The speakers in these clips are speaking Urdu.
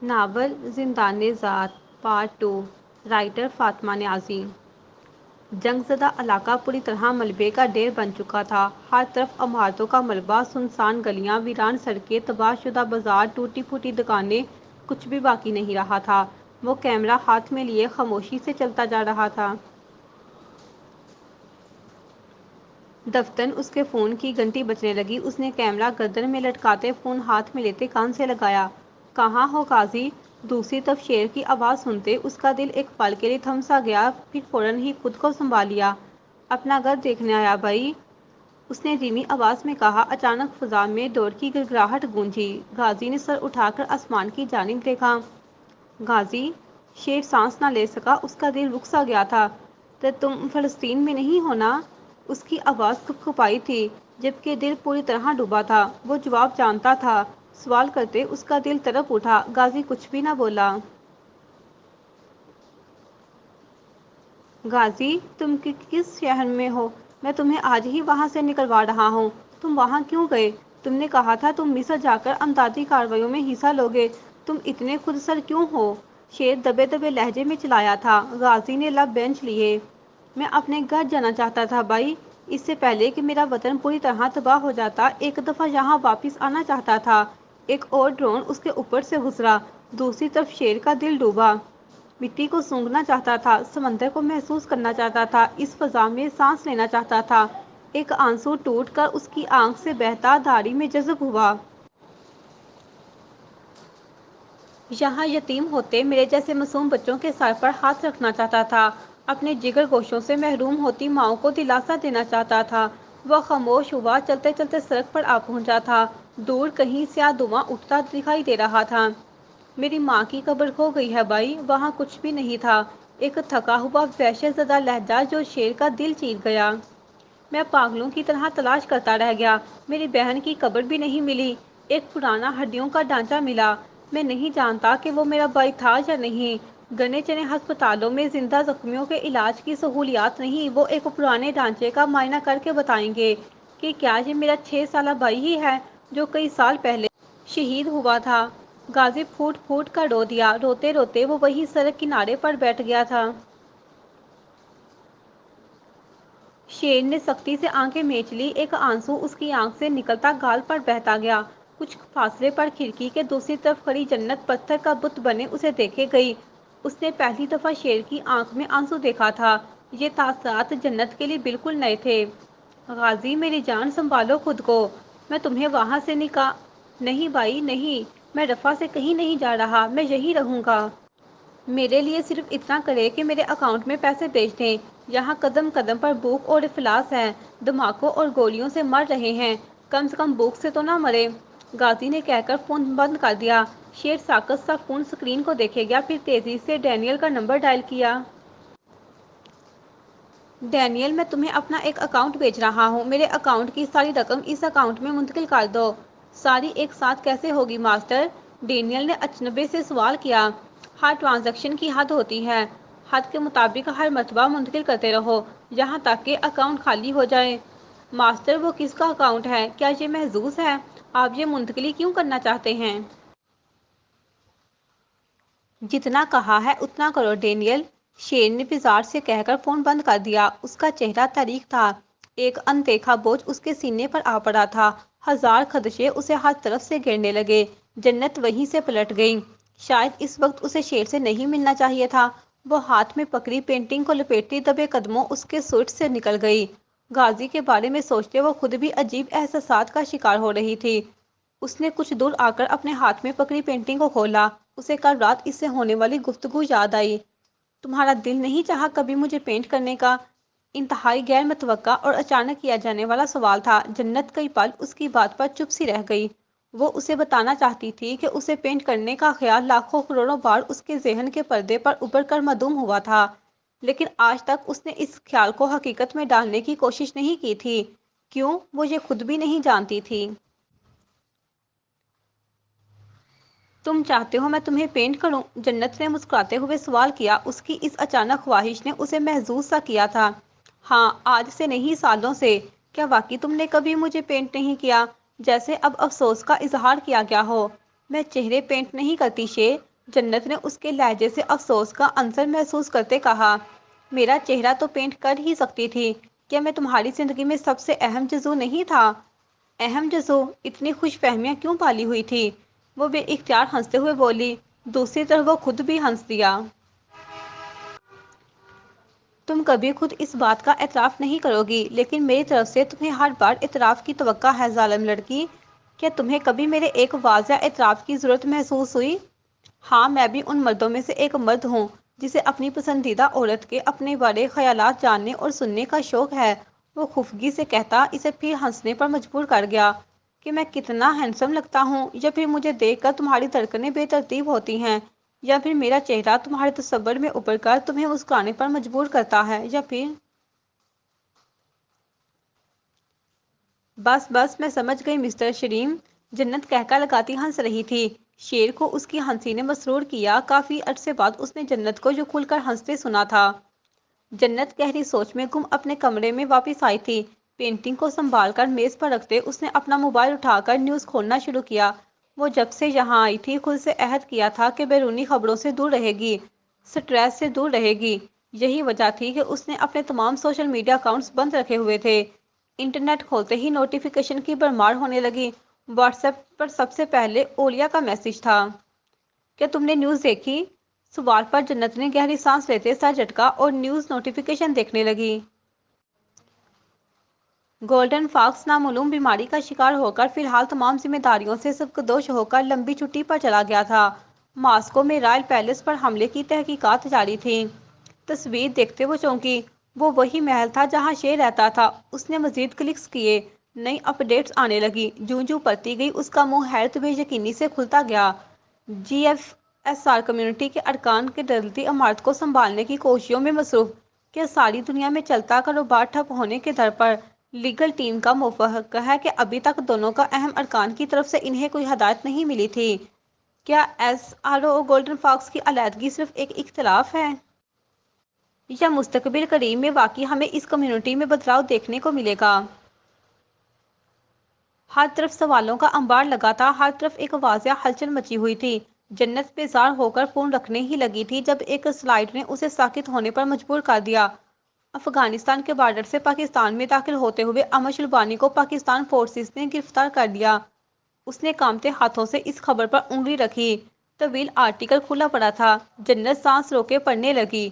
ناول زندان ذات پارٹ 2 رائٹر فاطمہ نیازی۔ جنگ زدہ علاقہ پوری طرح ملبے کا ڈھیر بن چکا تھا۔ ہر طرف عمارتوں کا ملبہ، سنسان گلیاں، ویران سڑکیں، تباہ شدہ بازار، ٹوٹی پھوٹی دکانیں، کچھ بھی باقی نہیں رہا تھا۔ وہ کیمرہ ہاتھ میں لیے خاموشی سے چلتا جا رہا تھا۔ دفتن اس کے فون کی گھنٹی بجنے لگی۔ اس نے کیمرہ گردن میں لٹکاتے فون ہاتھ میں لیتے کان سے لگایا۔ کہاں ہو غازی؟ دوسری طرف شیر کی آواز سنتے اس کا دل ایک پل کے لیے تھم سا گیا، پھر فوراً ہی خود کو سنبھال لیا۔ اپنا گھر دیکھنے آیا بھائی، اس نے دھیمی آواز میں کہا۔ اچانک فضا میں ڈور کی گڑگڑاہٹ گونجی۔ غازی نے سر اٹھا کر آسمان کی جانب دیکھا۔ غازی؟ شیر سانس نہ لے سکا، اس کا دل رک سا گیا تھا۔ تم فلسطین میں نہیں ہو نا؟ اس کی آواز کپکپائی تھی، جبکہ دل پوری طرح ڈوبا تھا۔ وہ جواب جانتا تھا۔ سوال کرتے اس کا دل تڑپ اٹھا۔ غازی کچھ بھی نہ بولا۔ غازی، تم کس شہر میں ہو؟ میں تمہیں آج ہی وہاں سے نکلوا رہا ہوں۔ تم وہاں کیوں گئے؟ تم نے کہا تھا تم مصر جا کر امدادی کارروائیوں میں حصہ لوگے۔ تم اتنے خود سر کیوں ہو؟ شیر دبے دبے لہجے میں چلایا تھا۔ غازی نے لب بینچ لیے۔ میں اپنے گھر جانا چاہتا تھا بھائی، اس سے پہلے کہ میرا وطن پوری طرح تباہ ہو جاتا۔ ایک دفعہ یہاں واپس آنا چاہتا تھا۔ ایک اور ڈرون اس کے اوپر سے گزرا۔ دوسری طرف شیر کا دل ڈوبا۔ مٹی کو سونگھنا چاہتا تھا، سمندر کو محسوس کرنا چاہتا تھا، اس فضا میں سانس لینا چاہتا تھا۔ ایک آنسو ٹوٹ کر اس کی آنکھ سے بہتا دھاڑی میں جذب ہوا۔ یہاں یتیم ہوتے میرے جیسے معصوم بچوں کے سر پر ہاتھ رکھنا چاہتا تھا۔ اپنے جگر گوشوں سے محروم ہوتی ماؤں کو دلاسا دینا چاہتا تھا۔ وہ خاموش ہوا، چلتے چلتے سڑک پر آ پہنچا تھا۔ دور کہیں سیاہ دھواں اٹھتا دکھائی دے رہا تھا۔ میری ماں کی قبر کھو گئی ہے بھائی، وہاں کچھ بھی نہیں تھا۔ ایک تھکا ہوا وحشت زدہ لہجہ جو شیر کا دل چیر گیا۔ میں پاگلوں کی طرح تلاش کرتا رہ گیا، میری بہن کی قبر بھی نہیں ملی۔ ایک پرانا ہڈیوں کا ڈھانچہ ملا۔ میں نہیں جانتا کہ وہ میرا بھائی تھا یا نہیں۔ گنے چنے ہسپتالوں میں زندہ زخمیوں کے علاج کی سہولیات نہیں۔ وہ ایک پرانے ڈھانچے کا معائنہ کر کے بتائیں گے کہ کیا یہ میرا 6 سالہ بھائی ہی ہے جو کئی سال پہلے شہید ہوا تھا۔ غازی پھوٹ پھوٹ کر رو دیا۔ روتے روتے وہ وہی سڑک کنارے پر بیٹھ گیا تھا۔ شیر نے سختی سے آنکھیں مینچ لی۔ ایک آنسو اس کی آنکھ سے نکلتا گال پر بہتا گیا۔ کچھ فاصلے پر کھڑکی کے دوسری طرف کھڑی جنت پتھر کا بت بنے اسے دیکھے گئی۔ اس نے پہلی دفعہ شیر کی آنکھ میں آنسو دیکھا تھا۔ یہ تاثرات جنت کے لیے بالکل نئے تھے۔ غازی میری جان، سنبھالو خود کو، میں تمہیں وہاں سے نہیں بھائی نہیں، میں رفح سے کہیں نہیں جا رہا، میں یہیں رہوں گا۔ میرے لیے صرف اتنا کرے کہ میرے اکاؤنٹ میں پیسے بھیج دیں۔ یہاں قدم قدم پر بھوک اور افلاس ہے، دھماکوں اور گولیوں سے مر رہے ہیں، کم سے کم بھوک سے تو نہ مرے۔ غازی نے کہہ کر فون بند کر دیا۔ شیر ساکت سا فون سکرین کو دیکھے گیا، پھر تیزی سے ڈینیل کا نمبر ڈائل کیا۔ ڈینیل، میں تمہیں اپنا ایک اکاؤنٹ بھیج رہا ہوں، میرے اکاؤنٹ کی ساری رقم اس اکاؤنٹ میں منتقل کر دو۔ ساری ایک ساتھ کیسے ہوگی ماسٹر؟ ڈینیل نے اچنبھے سے سوال کیا۔ ہر ٹرانزیکشن کی حد ہوتی ہے، حد کے مطابق ہر مرتبہ منتقل کرتے رہو، یہاں تک کہ اکاؤنٹ خالی ہو جائے۔ ماسٹر، وہ کس کا اکاؤنٹ ہے؟ کیا یہ محظوظ ہے؟ آپ یہ منتقلی کیوں کرنا چاہتے ہیں؟ جتنا کہا ہے اتنا کرو ڈینیل، شیر نے بزار سے کہہ کر فون بند کر دیا۔ اس کا چہرہ تاریک تھا، ایک اندیکھا بوجھ اس کے سینے پر آ پڑا تھا۔ ہزار خدشے اسے ہر طرف سے گھیرنے لگے۔ جنت وہیں سے پلٹ گئی۔ شاید اس وقت اسے شیر سے نہیں ملنا چاہیے تھا۔ وہ ہاتھ میں پکڑی پینٹنگ کو لپیٹتی دبے قدموں اس کے سوٹ سے نکل گئی۔ غازی کے بارے میں سوچتے وہ خود بھی عجیب احساسات کا شکار ہو رہی تھی۔ اس نے کچھ دور آ کر اپنے ہاتھ میں پکڑی پینٹنگ کو کھولا۔ اسے کل رات اس سے ہونے والی گفتگو یاد آئی۔ تمہارا دل نہیں چاہا کبھی مجھے پینٹ کرنے کا؟ انتہائی غیر متوقع اور اچانک کیا جانے والا سوال تھا۔ جنت کئی پل اس کی بات پر چپ سی رہ گئی۔ وہ اسے بتانا چاہتی تھی کہ اسے پینٹ کرنے کا خیال لاکھوں کروڑوں بار اس کے ذہن کے پردے پر ابھر کر معدوم ہوا تھا، لیکن آج تک اس نے اس خیال کو حقیقت میں ڈالنے کی کوشش نہیں کی تھی۔ کیوں؟ وہ یہ خود بھی نہیں جانتی تھی۔ تم چاہتے ہو میں تمہیں پینٹ کروں؟ جنت نے مسکراتے ہوئے سوال کیا۔ اس کی اس اچانک خواہش نے اسے محظوظ سا کیا تھا۔ ہاں، آج سے نہیں، سالوں سے۔ کیا واقعی تم نے کبھی مجھے پینٹ نہیں کیا؟ جیسے اب افسوس کا اظہار کیا گیا ہو۔ میں چہرے پینٹ نہیں کرتی شیر، جنت نے اس کے لہجے سے افسوس کا عنصر محسوس کرتے کہا۔ میرا چہرہ تو پینٹ کر ہی سکتی تھی، کیا میں تمہاری زندگی میں سب سے اہم جزو نہیں تھا؟ اہم جزو؟ اتنی خوش فہمیاں کیوں پالی ہوئی تھی؟ وہ بے اختیار ہنستے ہوئے بولی۔ دوسری طرف وہ خود بھی ہنس دیا۔ تم کبھی خود اس بات کا اعتراف نہیں کرو گی، لیکن میری طرف سے تمہیں ہر بار اعتراف کی توقع ہے ظالم لڑکی۔ کیا تمہیں کبھی میرے ایک واضح اعتراف کی ضرورت محسوس ہوئی؟ ہاں، میں بھی ان مردوں میں سے ایک مرد ہوں جسے اپنی پسندیدہ عورت کے اپنے بارے خیالات جاننے اور سننے کا شوق ہے، وہ خفگی سے کہتا، اسے پھر ہنسنے پر مجبور کر گیا۔ کہ میں کتنا ہینڈسم لگتا ہوں، یا پھر مجھے دیکھ کر تمہاری دھڑکنیں بے ترتیب ہوتی ہیں، یا پھر میرا چہرہ تمہارے تصور میں ابھر کر تمہیں مسکرانے پر مجبور کرتا ہے، یا پھر… بس بس، میں سمجھ گئی مسٹر شریم، جنت کہکا لگاتی ہنس رہی تھی۔ شیر کو اس کی ہنسی نے مسرور کیا۔ کافی عرصے بعد اس نے جنت کو جو کھل کر ہنستے سنا تھا۔ جنت گہری سوچ میں گم اپنے کمرے میں واپس آئی تھی۔ پینٹنگ کو سنبھال کر میز پر رکھتے اس نے اپنا موبائل اٹھا کر نیوز کھولنا شروع کیا۔ وہ جب سے یہاں آئی تھی خود سے عہد کیا تھا کہ بیرونی خبروں سے دور رہے گی، سٹریس سے دور رہے گی۔ یہی وجہ تھی کہ اس نے اپنے تمام سوشل میڈیا اکاؤنٹس بند رکھے ہوئے تھے۔ انٹرنیٹ کھولتے ہی نوٹیفیکیشن کی بھرمار ہونے لگی۔ واٹس ایپ پر سب سے پہلے اولیاء کا میسج تھا۔ کیا تم نے نیوز دیکھی؟ سوال پر جنت نے گہری سانس لیتے سر جھٹکا اور نیوز نوٹیفیکیشن دیکھنے لگی۔ گولڈن فاکس نامعلوم بیماری کا شکار ہو کر فی الحال تمام ذمہ داریوں سے سبکدوش ہو کر لمبی چھٹی پر چلا گیا تھا۔ ماسکو میں رائل پیلس پر حملے کی تحقیقات جاری تھیں۔ تصویر دیکھتے وہ چونکی۔ وہ وہی محل تھا جہاں شیر رہتا تھا۔ اس نے مزید کلکس کیے۔ نئی اپ ڈیٹس آنے لگی۔ جوں جوں پڑھتی گئی اس کا منہ حیرت بے یقینی سے کھلتا گیا۔ جی ایف ایس آر کمیونٹی کے ارکان کی ڈھلتی عمارت کو سنبھالنے کی کوششوں میں مصروف۔ کیا ساری دنیا میں چلتا کاروبار ٹھپ ہونے کے در پر؟ لیگل ٹیم کا موافقہ ہے کہ ابھی تک دونوں کا اہم ارکان کی طرف سے انہیں کوئی ہدایت نہیں ملی تھی۔ کیا S R O golden Fox کی علیحدگی صرف ایک اختلاف ہے؟ یا مستقبل قریب میں واقعی ہمیں اس کمیونٹی میں بدلاؤ دیکھنے کو ملے گا؟ ہر طرف سوالوں کا انبار لگا تھا، ہر طرف ایک واضح ہلچل مچی ہوئی تھی۔ جنت بیزار ہو کر فون رکھنے ہی لگی تھی جب ایک سلائیڈ نے اسے ساکت ہونے پر مجبور کر دیا۔ افغانستان کے بارڈر سے پاکستان میں داخل ہوتے ہوئے احمد شلبانی کو پاکستان فورسز نے گرفتار کر لیا۔ اس نے کانپتے ہاتھوں سے اس خبر پر انگلی رکھی۔ طویل آرٹیکل کھلا پڑا تھا۔ جنت سانس روکے پڑھنے لگی۔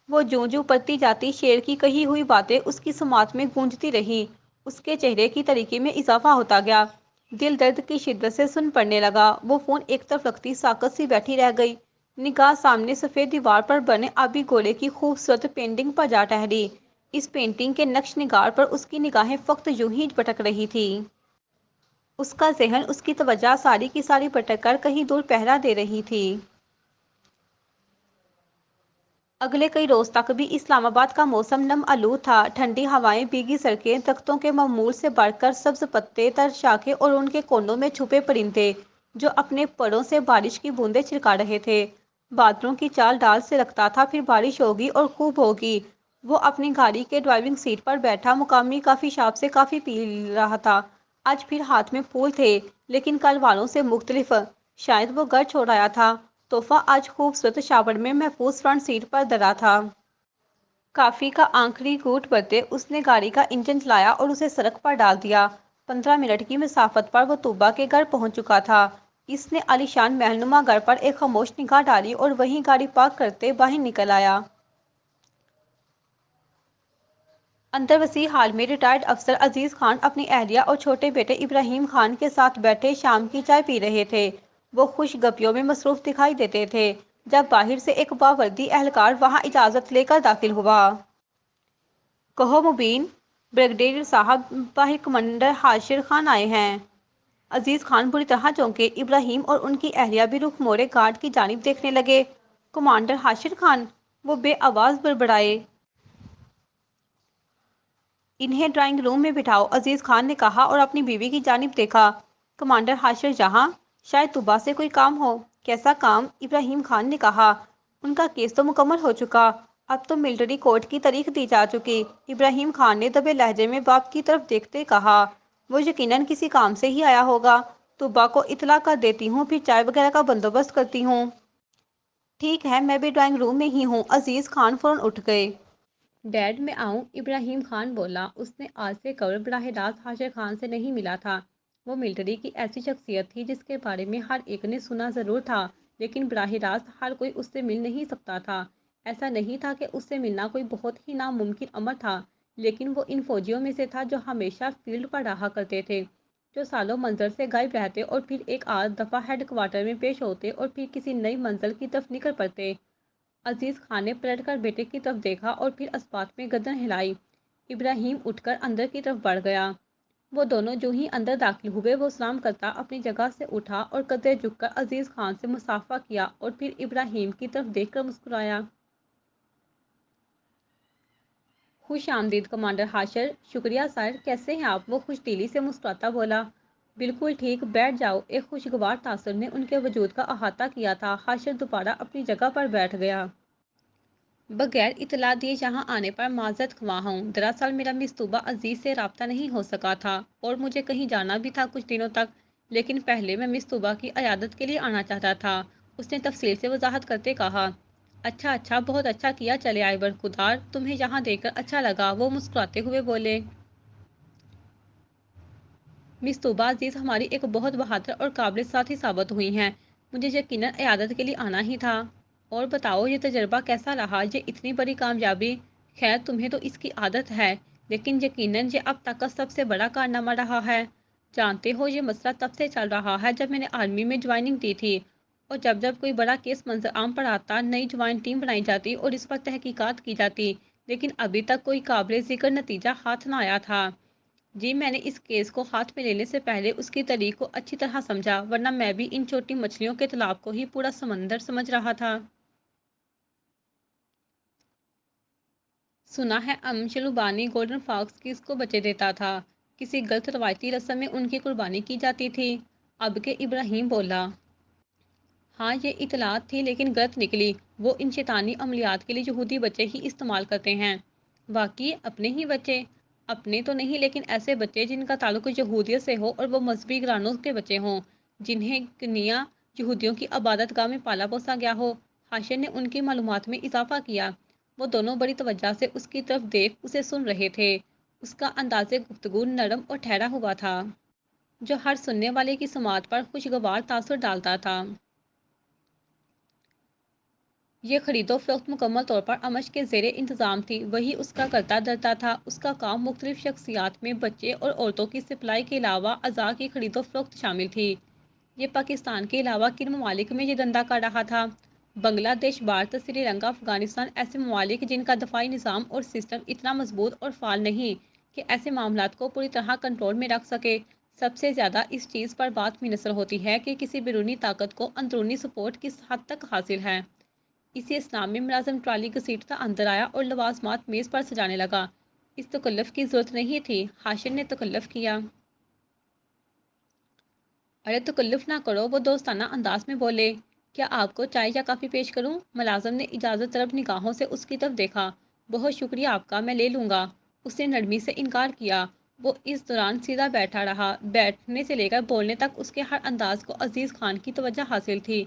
وہ جوں جوں پڑھتی جاتی شیر کی کہی ہوئی باتیں اس کی سماعت میں گونجتی رہیں۔ اس کے چہرے کی تاریکی میں اضافہ ہوتا گیا۔ دل درد کی شدت سے سن پڑنے لگا۔ وہ فون ایک طرف رکھتی ساکت سی بیٹھی رہ گئی۔ نگاہ سامنے سفید دیوار پر بنے آبی گھوڑے کی خوبصورت پینٹنگ پر جا ٹھہری۔ اس پینٹنگ کے نقش نگار پر اس کی نگاہیں فقط یوں ہی بھٹک رہی تھیں۔ اس کا ذہن، اس کی توجہ ساری کی ساری بھٹک کر کہیں دور پہرا دے رہی تھی۔ اگلے کئی روز تک بھی اسلام آباد کا موسم نم آلود تھا۔ ٹھنڈی ہوائیں، بھیگی سڑکیں، درختوں کے معمول سے بڑھ کر سبز پتے، تر شاخیں اور ان کے کونوں میں چھپے پرندے جو اپنے پروں سے بارش کی بوندیں چھڑکا رہے تھے۔ بادلوں کی چال ڈال سے لگتا تھا پھر بارش ہوگی اور خوب ہوگی۔ وہ اپنی گاڑی کے ڈرائیونگ سیٹ پر بیٹھا مقامی کافی شاپ سے کافی پی رہا تھا۔ آج پھر ہاتھ میں پھول تھے، لیکن کل والوں سے مختلف۔ شاید وہ گھر چھوڑ آیا تھا۔ تحفہ آج خوبصورت شاور میں محفوظ فرنٹ سیٹ پر دھرا تھا۔ کافی کا آخری گھونٹ بھرتے اس نے گاڑی کا انجن چلایا اور اسے سڑک پر ڈال دیا۔ 15 منٹ کی مسافت پر وہ طوبیٰ کے گھر پہنچ چکا تھا۔ اس نے عالیشان محل نما گھر پر ایک خاموش نگاہ ڈالی اور وہیں گاڑی پارک کرتے باہر نکل آیا۔ اندر وسیع ہال میں ریٹائرڈ افسر عزیز خان اپنی اہلیہ اور چھوٹے بیٹے ابراہیم خان کے ساتھ بیٹھے شام کی چائے پی رہے تھے۔ وہ خوش گپیوں میں مصروف دکھائی دیتے تھے جب باہر سے ایک باوردی اہلکار وہاں اجازت لے کر داخل ہوا۔ کہو مبین، بریگیڈیئر صاحب، باہر کمانڈر حاشر خان آئے ہیں۔ عزیز خان بری طرح چونکے۔ ابراہیم اور ان کی اہلیہ بھی رخ موڑے گارڈ کی جانب دیکھنے لگے۔ کمانڈر حاشر خان، وہ بے آواز بڑبڑائے۔ انہیں ڈرائنگ روم میں بٹھاؤ، عزیز خان نے کہا اور اپنی بیوی کی جانب دیکھا۔ کمانڈر حاشر یہاں؟ شاید طوبیٰ سے کوئی کام ہو۔ کیسا کام؟ ابراہیم خان نے کہا۔ ان کا کیس تو مکمل ہو چکا، اب تو ملٹری کورٹ کی تاریخ دی جا چکی۔ ابراہیم خان نے دبے لہجے میں باپ کی طرف دیکھتے کہا۔ وہ یقیناً کسی کام سے ہی آیا ہوگا۔ طبع کو اطلاع کر دیتی ہوں، پھر چائے وغیرہ کا بندوبست کرتی ہوں۔ ٹھیک ہے، میں بھی ڈرائنگ روم میں ہی ہوں۔ عزیز خان فوراً اٹھ گئے۔ ڈیڈ میں آؤں؟ ابراہیم خان بولا۔ اس نے آج سے قبل براہ راست حاشر خان سے نہیں ملا تھا۔ وہ ملٹری کی ایسی شخصیت تھی جس کے بارے میں ہر ایک نے سنا ضرور تھا، لیکن براہ راست ہر کوئی اس سے مل نہیں سکتا تھا۔ ایسا نہیں تھا کہ اس سے ملنا کوئی بہت ہی ناممکن امر تھا، لیکن وہ ان فوجیوں میں سے تھا جو ہمیشہ فیلڈ پر رہا کرتے تھے، جو سالوں منظر سے غائب رہتے اور پھر ایک آدھ دفعہ ہیڈ کوارٹر میں پیش ہوتے اور پھر کسی نئی منزل کی طرف نکل پڑتے۔ عزیز خان نے پلٹ کر بیٹے کی طرف دیکھا اور پھر اسبات میں گردن ہلائی۔ ابراہیم اٹھ کر اندر کی طرف بڑھ گیا۔ وہ دونوں جو ہی اندر داخل ہوئے، وہ سلام کرتا اپنی جگہ سے اٹھا اور قدرے جھک کر عزیز خان سے مصافحہ کیا اور پھر ابراہیم کی طرف دیکھ کر مسکرایا۔ خوش آمدید کمانڈر حاشر۔ شکریہ سر، کیسے ہیں آپ؟ وہ خوش دلی سے مسکراتا بولا۔ بالکل ٹھیک، بیٹھ جاؤ۔ ایک خوشگوار تاثر نے ان کے وجود کا احاطہ کیا تھا۔ حاشر دوبارہ اپنی جگہ پر بیٹھ گیا۔ بغیر اطلاع دیے یہاں آنے پر معذرت خواہ ہوں۔ دراصل میرا مس طوبہ عزیز سے رابطہ نہیں ہو سکا تھا اور مجھے کہیں جانا بھی تھا کچھ دنوں تک، لیکن پہلے میں مس طوبہ کی عیادت کے لیے آنا چاہتا تھا، اس نے تفصیل سے وضاحت کرتے کہا۔ اچھا، بہت اچھا کیا، چلے آئے برخودار، تمہیں یہاں دیکھ کر اچھا لگا، وہ مسکراتے ہوئے بولے۔ مس طوبہ عزیز ہماری ایک بہت بہادر اور قابل ساتھی ثابت ہوئی ہیں، مجھے یقیناً عیادت کے لیے آنا ہی تھا۔ اور بتاؤ، یہ تجربہ کیسا رہا؟ یہ اتنی بڑی کامیابی؟ خیر، تمہیں تو اس کی عادت ہے، لیکن یقیناً یہ اب تک کا سب سے بڑا کارنامہ رہا ہے۔ جانتے ہو، یہ مسئلہ تب سے چل رہا ہے جب میں نے آرمی میں جوائننگ دی تھی، اور جب کوئی بڑا کیس منظر عام پر آتا، نئی جوائنٹ ٹیم بنائی جاتی اور اس پر تحقیقات کی جاتی، لیکن ابھی تک کوئی قابل ذکر نتیجہ ہاتھ نہ آیا تھا۔ جی، میں نے اس کیس کو ہاتھ میں لینے سے پہلے اس کی تاریخ کو اچھی طرح سمجھا، ورنہ میں بھی ان چھوٹی مچھلیوں کے تالاب کو ہی پورا سمندر سمجھ رہا تھا۔ سنا ہے شلوبانی گولڈن فاکس کس کو بچے دیتا تھا؟ کسی غلط روایتی رسم میں ان کی قربانی کی جاتی تھی؟ اب کے ابراہیم بولا۔ ہاں، یہ اطلاعات تھی لیکن غلط نکلی۔ وہ ان شیطانی عملیات کے لیے یہودی بچے ہی استعمال کرتے ہیں۔ واقعی؟ اپنے ہی بچے؟ اپنے تو نہیں، لیکن ایسے بچے جن کا تعلق یہودیت سے ہو اور وہ مذہبی گھرانوں کے بچے ہوں، جنہیں کنیا یہودیوں کی عبادت گاہ میں پالا پوسا گیا ہو۔ حاشر نے ان کی معلومات میں اضافہ کیا۔ وہ دونوں بڑی توجہ سے اس کی طرف دیکھ اسے سن رہے تھے۔ اس کا انداز گفتگو نرم اور ٹھہرا ہوا تھا، جو ہر سننے والے کی سماعت پر خوشگوار تاثر ڈالتا تھا۔ یہ خرید و فروخت مکمل طور پر امش کے زیر انتظام تھی، وہی اس کا کرتا دھرتا تھا۔ اس کا کام مختلف شخصیات میں بچے اور عورتوں کی سپلائی کے علاوہ اعضاء کی خرید و فروخت شامل تھی۔ یہ پاکستان کے علاوہ کن ممالک میں یہ دھندا کر رہا تھا؟ بنگلہ دیش، بھارت، سری لنکا، افغانستان، ایسے ممالک جن کا دفاعی نظام اور سسٹم اتنا مضبوط اور فعال نہیں کہ ایسے معاملات کو پوری طرح کنٹرول میں رکھ سکے۔ سب سے زیادہ اس چیز پر بات منحصر ہوتی ہے کہ کسی بیرونی طاقت کو اندرونی سپورٹ کس حد تک حاصل ہے۔ اسی اسلام میں ملازم ٹرالی گھسیٹتا اندر آیا اور لوازمات میز پر سجانے لگا۔ اس تکلف کی ضرورت نہیں تھی، حاشر نے تکلف کیا۔ ارے تکلف نہ کرو، وہ دوستانہ انداز میں بولے۔ کیا آپ کو چائے یا کافی پیش کروں؟ ملازم نے اجازت طلب نگاہوں سے اس کی طرف دیکھا۔ بہت شکریہ آپ کا، میں لے لوں گا، اس نے نرمی سے انکار کیا۔ وہ اس دوران سیدھا بیٹھا رہا، بیٹھنے سے لے کر بولنے تک اس کے ہر انداز کو عزیز خان کی توجہ حاصل تھی۔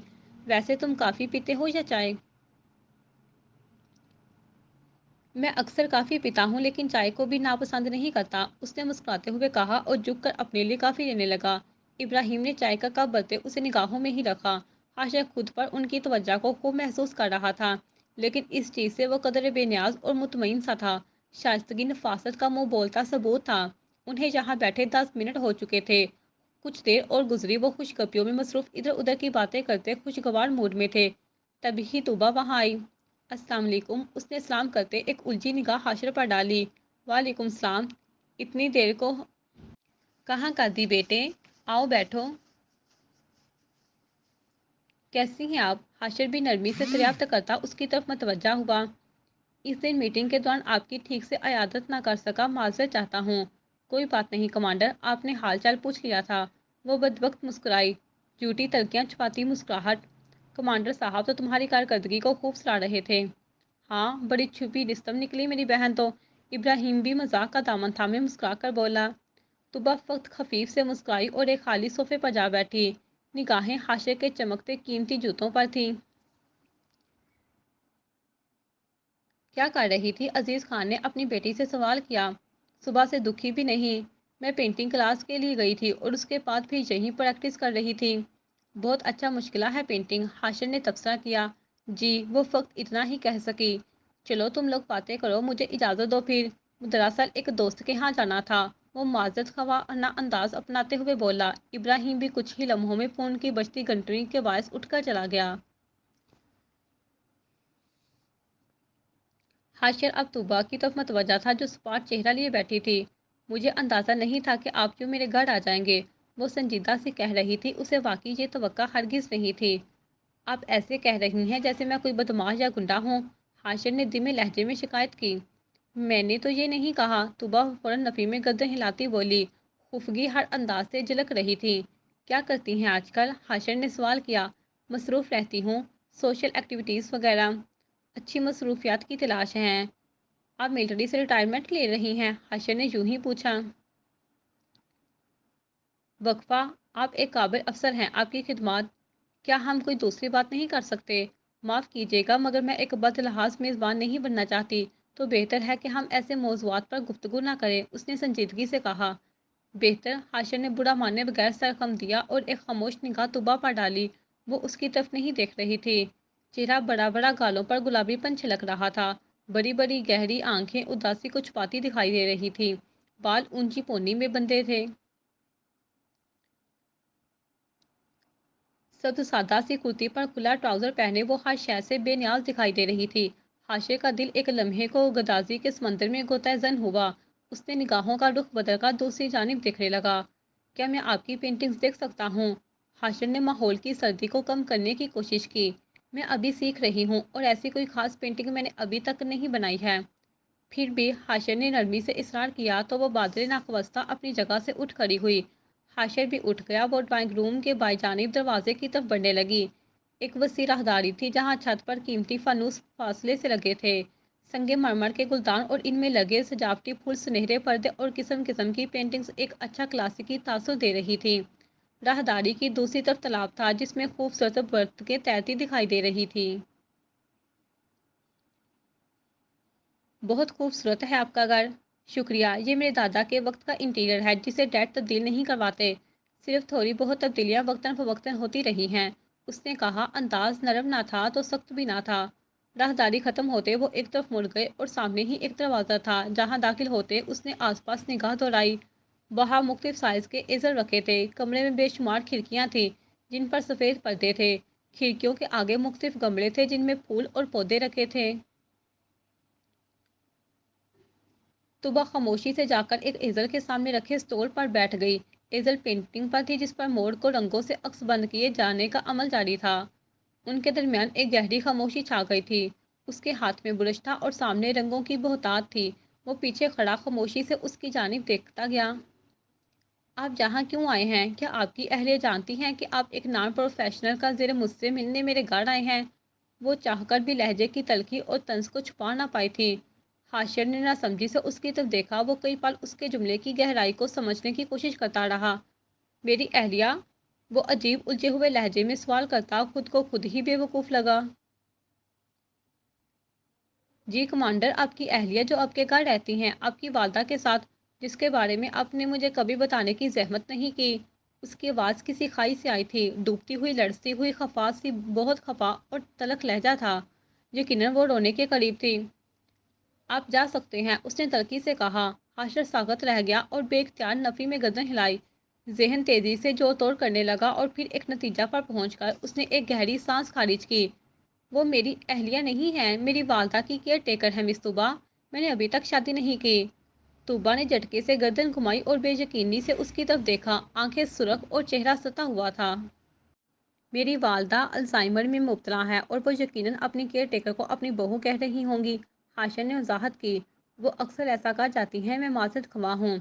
ویسے تم کافی پیتے ہو یا چائے؟ میں اکثر کافی پیتا ہوں، لیکن چائے کو بھی ناپسند نہیں کرتا، اس نے مسکراتے ہوئے کہا اور جھک کر اپنے لیے کافی لینے لگا۔ ابراہیم نے چائے کا کپ بھرتے اسے نگاہوں میں ہی رکھا۔ حاشر خود پر ان کی توجہ کو خوب محسوس کر رہا تھا، لیکن اس چیز سے وہ قدر بے نیاز اور مطمئن سا تھا۔ شائستگی نفاست کا منہ بولتا ثبوت تھا۔ انہیں یہاں بیٹھے 10 منٹ ہو چکے تھے۔ کچھ دیر اور گزری، وہ خوش گپیوں میں مصروف ادھر ادھر کی باتیں کرتے خوشگوار موڈ میں تھے۔ تبھی طوبہ وہاں آئی۔ السلام علیکم، اس نے سلام کرتے ایک الجھی نگاہ حاشر پر ڈالی۔ وعلیکم السلام، اتنی دیر کو کہاں کر دی بیٹے؟ آؤ بیٹھو۔ کیسی ہیں آپ؟ حاشر بھی نرمی سے دریافت کرتا اس کی طرف متوجہ ہوا۔ اس دن میٹنگ کے دوران آپ کی ٹھیک سے عیادت نہ کر سکا، معذرت چاہتا ہوں۔ کوئی بات نہیں کمانڈر، آپ نے حال چال پوچھ لیا تھا، وہ بدبخت مسکرائی، جھوٹی تلخیاں چھپاتی مسکراہٹ۔ کمانڈر صاحب تو تمہاری کارکردگی کو خوب سراہ رہے تھے۔ ہاں، بڑی چھپی رستم نکلی میری بہن تو، ابراہیم بھی مذاق کا دامن تھامے مسکرا کر بولا۔ طبع وقت خفیف سے مسکرائی اور ایک خالی صوفے پر جا بیٹھی، نگاہیں حاشے کے چمکتے قیمتی جوتوں پر تھیں۔ کیا کر رہی تھی؟ عزیز خان نے اپنی بیٹی سے سوال کیا۔ صبح سے دکھی بھی نہیں، میں پینٹنگ کلاس کے لیے گئی تھی اور اس کے بعد بھی یہیں پریکٹس کر رہی تھی۔ بہت اچھا مشکلہ ہے پینٹنگ، حاشر نے تبصرہ کیا۔ جی، وہ فقط اتنا ہی کہہ سکی۔ چلو تم لوگ باتیں کرو، مجھے اجازت دو پھر۔ دراصل ایک دوست کے ہاں جانا تھا، وہ معذرت خواہ انداز اپناتے ہوئے بولا۔ ابراہیم بھی کچھ ہی لمحوں میں فون کی بجتی گھنٹی کے باعث اٹھ کر چلا گیا۔ حاشر اب طوبیٰ کی طرف متوجہ تھا جو سپاٹ چہرہ لیے بیٹھی تھی۔ مجھے اندازہ نہیں تھا کہ آپ کیوں میرے گھر آ جائیں گے، وہ سنجیدہ سے کہہ رہی تھی۔ اسے واقعی یہ توقع ہرگز نہیں تھی۔ آپ ایسے کہہ رہی ہیں جیسے میں کوئی بدماش یا گنڈا ہوں، حاشر نے دھیمے لہجے میں شکایت کی۔ میں نے تو یہ نہیں کہا، طوبیٰ فوراً نفی میں گردن ہلاتی بولی، خفگی ہر انداز سے جھلک رہی تھی۔ کیا کرتی ہیں آج کل؟ حاشر نے سوال کیا۔ مصروف رہتی ہوں، سوشل ایکٹیویٹیز وغیرہ۔ اچھی مصروفیات کی تلاش ہیں۔ آپ ملٹری سے ریٹائرمنٹ لے رہی ہیں؟ حاشر نے یوں ہی پوچھا۔ وقفہ، آپ ایک قابل افسر ہیں، آپ کی خدمات۔ کیا ہم کوئی دوسری بات نہیں کر سکتے؟ معاف کیجیے گا مگر میں ایک بد لحاظ میزبان نہیں بننا چاہتی، تو بہتر ہے کہ ہم ایسے موضوعات پر گفتگو نہ کریں، اس نے سنجیدگی سے کہا۔ بہتر؟ حاشر نے برا مانے بغیر سر خم دیا اور ایک خاموش نگاہ طوبیٰ پر ڈالی۔ وہ اس کی طرف نہیں دیکھ رہی تھی۔ چہرہ بڑا بڑا، گالوں پر گلابی پن چھلک رہا تھا، بڑی بڑی گہری آنکھیں اداسی کو چھپاتی دکھائی دے رہی تھی، بال اونچی پونی میں بندھے تھے۔ سبز سادہ سی کرتی پر کھلا ٹراؤزر پہنے وہ ہر شے سے بے نیاز دکھائی دے رہی تھی۔ حاشر کا دل ایک لمحے کو گدازی کے سمندر میں غوطہ زن ہوا۔ اس نے نگاہوں کا رخ بدل کر دوسری جانب دیکھنے لگا۔ کیا میں آپ کی پینٹنگز دیکھ سکتا ہوں؟ حاشر نے ماحول کی سردی کو کم کرنے کی کوشش کی۔ میں ابھی سیکھ رہی ہوں اور ایسی کوئی خاص پینٹنگ میں نے ابھی تک نہیں بنائی ہے۔ پھر بھی، حاشر نے نرمی سے اصرار کیا تو وہ بادل ناخواستہ اپنی جگہ سے اٹھ کھڑی ہوئی۔ حاشر بھی اٹھ گیا۔ وہ ڈرائنگ روم کے بائیں جانب دروازے کی طرف بڑھنے لگی۔ ایک وسیع راہداری تھی جہاں چھت پر قیمتی فانوس فاصلے سے لگے تھے، سنگ مرمر کے گلدان اور ان میں لگے سجاوٹی پھول، سنہرے پردے اور قسم قسم کی پینٹنگز ایک اچھا کلاسیکی تاثر دے رہی تھی۔ راہداری کی دوسری طرف تالاب تھا جس میں خوبصورت برتقیں تیرتی دکھائی دے رہی تھی۔ بہت خوبصورت ہے آپ کا گھر۔ شکریہ، یہ میرے دادا کے وقت کا انٹیریئر ہے جسے ڈیڈ تبدیل نہیں کرواتے، صرف تھوڑی بہت تبدیلیاں وقتاً فوقتاً ہوتی رہی ہیں، اس نے کہا۔ انداز نرم نہ تھا تو سخت بھی نہ تھا۔ راہداری ختم ہوتے وہ ایک طرف مڑ گئے اور سامنے ہی ایک دروازہ تھا جہاں داخل ہوتے اس نے آس پاس نگاہ دوڑائی۔ وہاں مختلف سائز کے ایزل رکھے تھے، کمرے میں بے شمار کھڑکیاں تھیں جن پر سفید پردے تھے، کھڑکیوں کے آگے مختلف گملے تھے جن میں پھول اور پودے رکھے تھے۔ طوبیٰ خاموشی سے جا کر ایک ایزل کے سامنے رکھے اسٹول پر بیٹھ گئی۔ ایزل پینٹنگ پر تھی جس پر موڑ کو رنگوں سے عکس بند کیے جانے کا عمل جاری تھا۔ ان کے درمیان ایک گہری خاموشی چھا گئی تھی۔ اس کے ہاتھ میں برش تھا اور سامنے رنگوں کی بہتات تھی۔ وہ پیچھے کھڑا خاموشی سے اس کی جانب دیکھتا گیا۔ آپ یہاں کیوں آئے ہیں؟ کیا آپ کی اہلیہ جانتی ہیں کہ آپ ایک نان پروفیشنل کا زیر مجھ سے ملنے میرے گھر آئے ہیں؟ وہ چاہ کر بھی لہجے کی تلخی اور طنز کو چھپا نہ پائی تھی۔ حاشر نے ناسمجھی سے اس کی طرف دیکھا۔ وہ کئی پل اس کے جملے کی گہرائی کو سمجھنے کی کوشش کرتا رہا۔ میری اہلیہ؟ وہ عجیب الجھے ہوئے لہجے میں سوال کرتا خود کو خود ہی بے وقوف لگا۔ جی کمانڈر، آپ کی اہلیہ جو آپ کے گھر رہتی ہیں، آپ کی والدہ کے ساتھ، جس کے بارے میں آپ نے مجھے کبھی بتانے کی زحمت نہیں کی۔ اس کی آواز کسی کھائی سے آئی تھی، ڈوبتی ہوئی، لرزتی ہوئی، خفا سی، بہت خفا اور تلخ لہجہ تھا۔ یقیناً وہ رونے کے قریب تھی۔ آپ جا سکتے ہیں، اس نے تلخی سے کہا۔ حاشر ساکت رہ گیا اور بے اختیار نفی میں گردن ہلائی۔ ذہن تیزی سے جوڑ توڑ کرنے لگا اور پھر ایک نتیجہ پر پہنچ کر اس نے ایک گہری سانس خارج کی۔ وہ میری اہلیہ نہیں ہے، میری والدہ کی کیئر ٹیکر ہے مس طوبیٰ۔ میں نے ابھی تک شادی نہیں کی۔ طوبیٰ نے جھٹکے سے گردن گھمائی اور بے یقینی سے اس کی طرف دیکھا، آنکھیں سرخ اور چہرہ ستا ہوا تھا۔ میری والدہ الزائمر میں مبتلا ہے اور وہ یقیناً اپنی کیئر ٹیکر کو اپنی بہو کہہ رہی ہوں گی۔ حاشر نے وضاحت کی۔ وہ اکثر ایسا کر جاتی ہیں، میں معذرت خواہ ہوں۔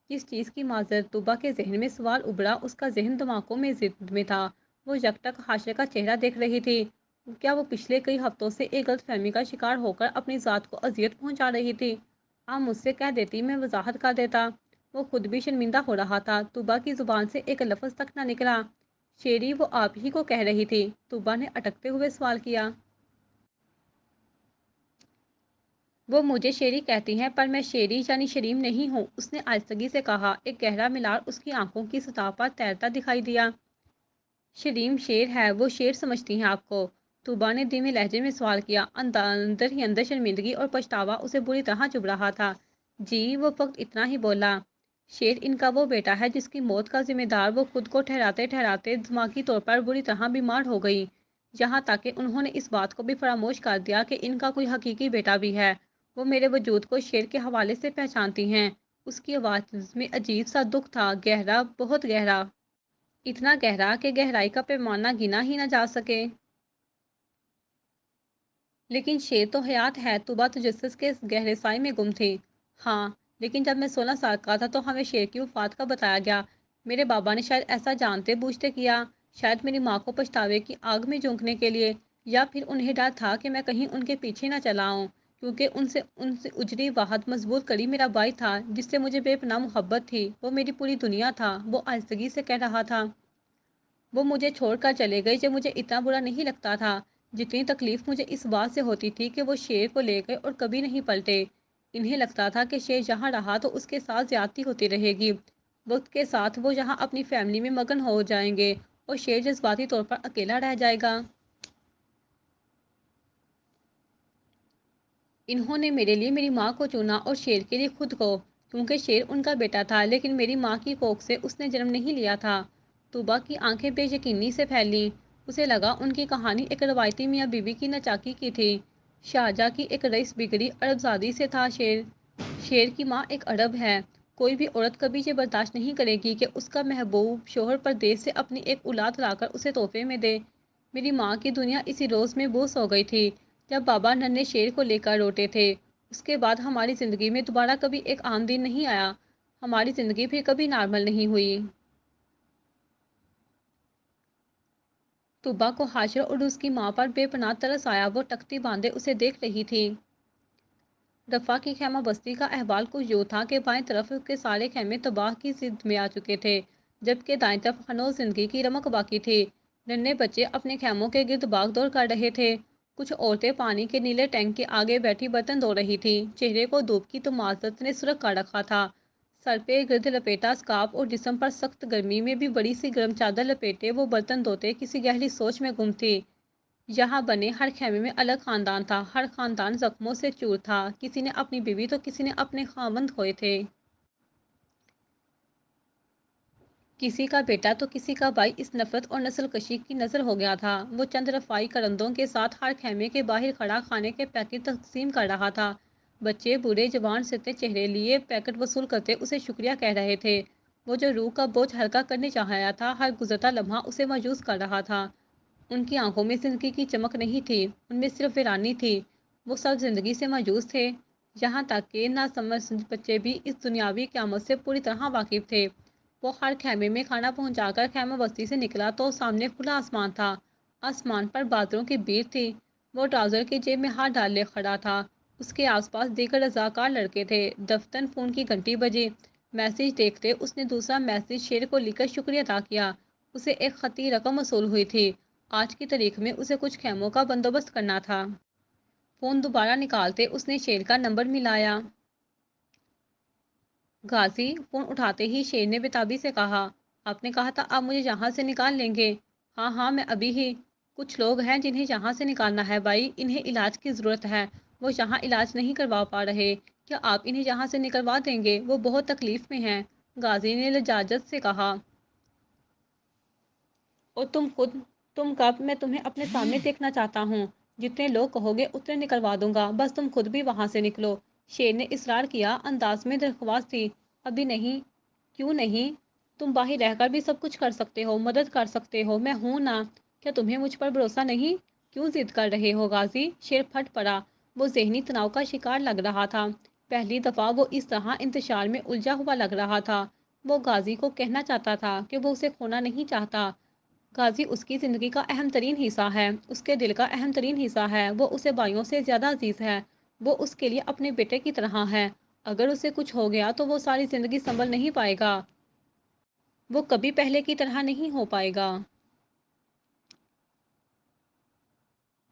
کس چیز کی معذرت؟ طوبیٰ کے ذہن میں سوال ابھرا۔ اس کا ذہن دھماکوں میں زد میں تھا۔ وہ یکٹک حاشر کا چہرہ دیکھ رہی تھی۔ کیا وہ پچھلے کئی ہفتوں سے ایک غلط فہمی کا شکار ہو کر اپنی ذات کو اذیت پہنچا رہی تھی؟ آپ مجھ سے کہہ دیتی، میں وضاحت کر دیتا۔ وہ خود بھی شرمندہ ہو رہا تھا۔ طوبا کی زبان سے ایک لفظ تک نہ نکلا۔ شیری، وہ آپ ہی کو کہہ رہی تھی؟ طوبا نے اٹکتے ہوئے سوال کیا۔ وہ مجھے شیری کہتی ہیں، پر میں شیری یعنی شریم نہیں ہوں، اس نے آہستگی سے کہا۔ ایک گہرا ملال اس کی آنکھوں کی سطح پر تیرتا دکھائی دیا۔ شریم شیر ہے، وہ شیر سمجھتی ہیں آپ کو؟ طوبا نے دھیمے لہجے میں سوال کیا۔ اندر ہی اندر شرمندگی اور پچھتاوا اسے بری طرح چبھ رہا تھا۔ جی، وہ فقط اتنا ہی بولا۔ شیر ان کا وہ بیٹا ہے جس کی موت کا ذمہ دار وہ خود کو ٹھہراتے ٹھہراتے دماغی طور پر بری طرح بیمار ہو گئی، یہاں تک کہ انہوں نے اس بات کو بھی فراموش کر دیا کہ ان کا کوئی حقیقی بیٹا بھی ہے۔ وہ میرے وجود کو شیر کے حوالے سے پہچانتی ہیں۔ اس کی آواز میں عجیب سا دکھ تھا، گہرا، بہت گہرا۔ اتنا گہرا کہ گہرائی کا پیمانہ گنا ہی نہ جا سکے۔ لیکن شیر تو حیات ہے۔ طوبا تجسس کے گہرے سائے میں گم تھی۔ ہاں، لیکن جب میں 16 سال کا تھا تو ہمیں شیر کی وفات کا بتایا گیا۔ میرے بابا نے شاید ایسا جانتے بوجھتے کیا، شاید میری ماں کو پچھتاوے کی آگ میں جھونکنے کے لیے، یا پھر انہیں ڈر تھا کہ میں کہیں ان کے پیچھے نہ چلا آؤں، کیونکہ ان سے اجڑی واحد مضبوط کڑی میرا بھائی تھا جس سے مجھے بے پناہ محبت تھی۔ وہ میری پوری دنیا تھا، وہ آہستگی سے کہہ رہا تھا۔ وہ مجھے چھوڑ کر چلے گئے جو مجھے اتنا برا نہیں لگتا تھا جتنی تکلیف مجھے اس بات سے ہوتی تھی کہ وہ شیر کو لے گئے اور کبھی نہیں پلٹے۔ انہیں لگتا تھا کہ شیر جہاں رہا تو اس کے ساتھ زیادتی ہوتی رہے گی، وقت کے ساتھ وہ جہاں اپنی فیملی میں مگن ہو جائیں گے اور شیر جذباتی طور پر اکیلا رہ جائے گا۔ انہوں نے میرے لیے میری ماں کو چنا اور شیر کے لیے خود کو، کیونکہ شیر ان کا بیٹا تھا، لیکن میری ماں کی کوکھ سے اس نے جنم نہیں لیا تھا۔ طوبا کی آنکھیں بے یقینی سے پھیلیں۔ اسے لگا ان کی کہانی ایک روایتی میاں بیوی کی نچاکی کی تھی۔ شارجہ کی ایک رئیس بگڑی عرب زادی سے تھا شیر۔ شیر کی ماں ایک عرب ہے۔ کوئی بھی عورت کبھی یہ برداشت نہیں کرے گی کہ اس کا محبوب شوہر پردیس سے اپنی ایک اولاد لا کر اسے تحفے میں دے۔ میری ماں کی دنیا اسی روز میں بوس ہو گئی تھی جب بابا ننھے شیر کو لے کر روٹے تھے۔ اس کے بعد ہماری زندگی میں دوبارہ کبھی ایک عام دن نہیں آیا۔ ہماری زندگی پھر کبھی نارمل نہیں ہوئی۔ طوبا کو حاشر اور اس کی ماں پر بے پناہ ترس آیا۔ وہ تختی باندھے اسے دیکھ رہی تھی۔ رفا کی خیمہ بستی کا احوال کچھ یوں تھا کہ بائیں طرف کے سارے خیمے تباہ کی زد میں آ چکے تھے، جبکہ دائیں طرف ہنوز زندگی کی رمق باقی تھی۔ ننھے بچے اپنے خیموں کے گرد بھاگ دوڑ کر رہے تھے۔ کچھ عورتیں پانی کے نیلے ٹینک کے آگے بیٹھی برتن دھو رہی تھیں۔ چہرے کو دھوپ کی تمازت نے سرخ کر رکھا تھا۔ سر پہ گرد لپیٹا اسکارف اور جسم پر سخت گرمی میں بھی بڑی سی گرم چادر لپیٹے وہ برتن دھوتے کسی گہری سوچ میں گم تھی۔ یہاں بنے ہر خیمے میں الگ خاندان تھا، ہر خاندان زخموں سے چور تھا، کسی نے اپنی بیوی تو کسی نے اپنے خاوند کھوئے تھے، کسی کا بیٹا تو کسی کا بھائی۔ اس نفرت اور نسل کشی کی نظر ہو گیا تھا۔ وہ چند رفائی کرندوں کے ساتھ ہر خیمے کے باہر کھڑا کھانے کے پیکٹ تقسیم کر رہا تھا۔ بچے بوڑھے جوان سرتے چہرے لیے پیکٹ وصول کرتے اسے شکریہ کہہ رہے تھے۔ وہ جو روح کا بوجھ ہلکا کرنے چاہا تھا، ہر گزرتا لمحہ اسے مایوس کر رہا تھا۔ ان کی آنکھوں میں زندگی کی چمک نہیں تھی، ان میں صرف ویرانی تھی۔ وہ سب زندگی سے مایوس تھے، یہاں تک کہ ناسمجھ بچے بھی اس دنیاوی قیامت سے پوری طرح واقف تھے۔ وہ ہر خیمے میں کھانا پہنچا کر خیمہ بستی سے نکلا تو سامنے کھلا آسمان تھا۔ آسمان پر بادلوں کی بھیڑ تھی۔ وہ ٹراؤزر کی جیب میں ہاتھ ڈالے کھڑا تھا۔ اس کے آس پاس دیگر رضاکار لڑکے تھے۔ دفتر فون کی گھنٹی بجی۔ میسج دیکھتے اس نے دوسرا میسج شیر کو لکھ کر شکریہ ادا کیا۔ اسے ایک خطی رقم موصول ہوئی تھی۔ آج کی تاریخ میں اسے کچھ خیموں کا بندوبست کرنا تھا۔ فون دوبارہ نکالتے اس نے شیر کا نمبر ملایا۔ غازی، فون اٹھاتے ہی شیر نے بےتابی سے کہا۔ آپ نے کہا تھا آپ مجھے یہاں سے نکال لیں گے؟ ہاں ہاں، میں ابھی ہی۔ کچھ لوگ ہیں جنہیں یہاں سے نکالنا ہے بھائی، انہیں علاج کی ضرورت ہے، وہ یہاں علاج نہیں کروا پا رہے، کیا آپ انہیں یہاں سے نکلوا دیں گے؟ وہ بہت تکلیف میں ہیں، غازی نے لجاجت سے کہا۔ اور تم کب؟ میں تمہیں اپنے سامنے دیکھنا چاہتا ہوں۔ جتنے لوگ کہو گے اتنے نکلوا دوں گا، بس تم خود بھی وہاں سے نکلو، شیر نے اصرار کیا، انداز میں درخواست تھی۔ ابھی نہیں؟ کیوں نہیں؟ تم باہر رہ کر بھی سب کچھ کر سکتے ہو، مدد کر سکتے ہو، میں ہوں نا۔ کیا تمہیں مجھ پر بھروسہ نہیں؟ کیوں ضد کر رہے ہو غازی؟ شیر پھٹ پڑا۔ وہ ذہنی تناؤ کا شکار لگ رہا تھا۔ پہلی دفعہ وہ اس طرح انتشار میں الجھا ہوا لگ رہا تھا۔ وہ غازی کو کہنا چاہتا تھا کہ وہ اسے کھونا نہیں چاہتا۔ غازی اس کی زندگی کا اہم ترین حصہ ہے، اس کے دل کا اہم ترین حصہ ہے، وہ اسے بھائیوں سے زیادہ عزیز ہے، وہ اس کے لیے اپنے بیٹے کی طرح ہے، اگر اسے کچھ ہو گیا تو وہ ساری زندگی سنبھل نہیں پائے گا، وہ کبھی پہلے کی طرح نہیں ہو پائے گا۔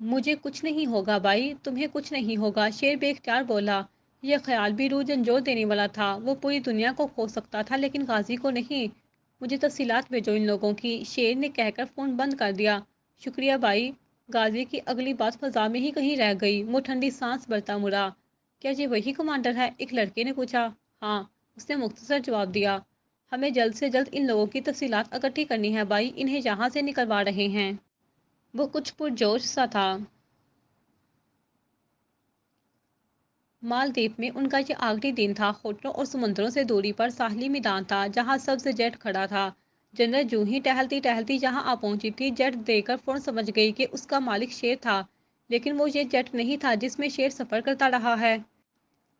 مجھے کچھ نہیں ہوگا بھائی، تمہیں کچھ نہیں ہوگا، شیر بے اختیار بولا۔ یہ خیال بھی روح جھنجھوڑ دینے والا تھا، وہ پوری دنیا کو کھو سکتا تھا لیکن غازی کو نہیں۔ مجھے تفصیلات بھیجو ان لوگوں کی، شیر نے کہہ کر فون بند کر دیا۔ شکریہ بھائی۔ غازی کی اگلی بات فضا میں ہی کہیں رہ گئی، وہ ٹھنڈی سانس بھرتا مڑا۔ کیا یہ وہی کمانڈر ہے؟ ایک لڑکے نے پوچھا۔ ہاں، اس نے مختصر جواب دیا۔ ہمیں جلد سے جلد ان لوگوں کی تفصیلات اکٹھی کرنی ہے بھائی، انہیں یہاں سے نکلوا رہے ہیں۔ وہ کچھ پرجوش سا تھا۔ مالدیپ میں ان کا یہ آخری دن تھا۔ ہوٹلوں اور سمندروں سے دوری پر ساحلی میدان تھا جہاں سبز جیٹ کھڑا تھا۔ جنرل جو ہی ٹہلتی ٹہلتی یہاں آ پہنچی تھی، جیٹ دیکھ کر فوراً سمجھ گئی کہ اس کا مالک شیر تھا، لیکن وہ یہ جیٹ نہیں تھا جس میں شیر سفر کرتا رہا ہے۔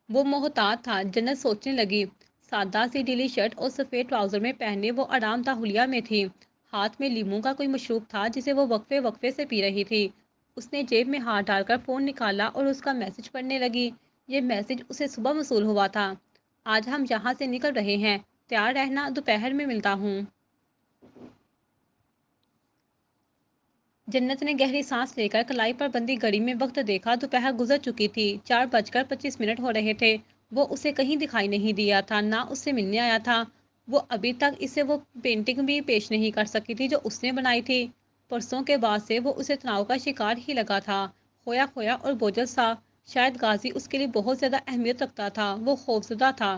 وہ محتاط تھا، جنرل سوچنے لگی۔ سادہ سی ڈھیلی شرٹ اور سفید ٹراؤزر میں پہنے وہ آرام دہ حلیہ میں تھی۔ ہاتھ میں لیموں کا کوئی مشروب تھا جسے وہ وقفے وقفے سے پی رہی تھی۔ اس نے جیب میں ہاتھ ڈال کر فون نکالا اور اس کا میسج پڑھنے لگی۔ یہ میسج اسے صبح موصول ہوا تھا۔ آج ہم یہاں سے نکل رہے ہیں، تیار رہنا، دوپہر میں ملتا ہوں۔ جنت نے گہری سانس لے کر کلائی پر بندی گھڑی میں وقت دیکھا۔ دوپہر گزر چکی تھی، 4:25 ہو رہے تھے۔ وہ اسے کہیں دکھائی نہیں دیا تھا، نہ اس سے ملنے آیا تھا۔ وہ ابھی تک اسے وہ پینٹنگ بھی پیش نہیں کر سکی تھی جو اس نے بنائی تھی۔ پرسوں کے بعد سے وہ اسے تناؤ کا شکار ہی لگا تھا، کھویا کھویا اور بوجھل سا۔ شاید غازی اس کے لیے بہت زیادہ اہمیت رکھتا تھا، وہ خوفزدہ تھا۔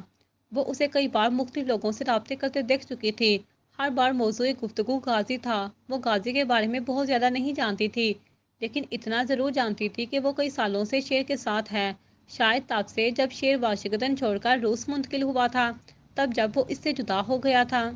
وہ اسے کئی بار مختلف لوگوں سے رابطے کرتے دیکھ چکی تھی، ہر بار موضوع گفتگو غازی تھا۔ وہ غازی کے بارے میں بہت زیادہ نہیں جانتی تھی، لیکن اتنا ضرور جانتی تھی کہ وہ کئی سالوں سے شیر کے ساتھ ہے۔ شاید تب سے جب شیر واشنگٹن چھوڑ کر روس منتقل ہوا تھا، تب جب وہ اس سے جدا ہو گیا تھا۔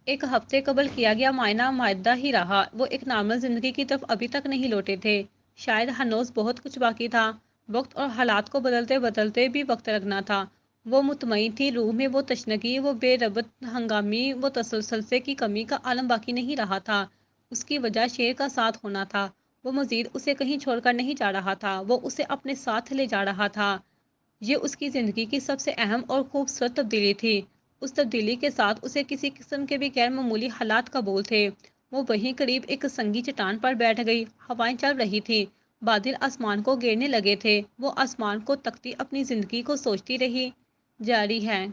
ایک ہفتے قبل کیا گیا معائنہ معدہ ہی رہا۔ وہ ایک نارمل زندگی کی طرف ابھی تک نہیں لوٹے تھے۔ شاید ہنوز بہت کچھ باقی تھا، وقت اور حالات کو بدلتے بدلتے بھی وقت لگنا تھا۔ وہ مطمئن تھی، روح میں وہ تشنگی، وہ بے ربط ہنگامی، وہ تسلسل سے کی کمی کا عالم باقی نہیں رہا تھا۔ اس کی وجہ شیر کا ساتھ ہونا تھا۔ وہ مزید اسے کہیں چھوڑ کر نہیں جا رہا تھا، وہ اسے اپنے ساتھ لے جا رہا تھا۔ یہ اس کی زندگی کی سب سے اہم اور خوبصورت تبدیلی تھی۔ اس تبدیلی کے ساتھ اسے کسی قسم کے بھی غیر معمولی حالات قبول تھے۔ وہ وہیں قریب ایک سنگی چٹان پر بیٹھ گئی۔ ہوائیں چل رہی تھی، بادل آسمان کو گھیرنے لگے تھے۔ وہ آسمان کو تکتی اپنی زندگی کو سوچتی رہی۔ جاری ہے۔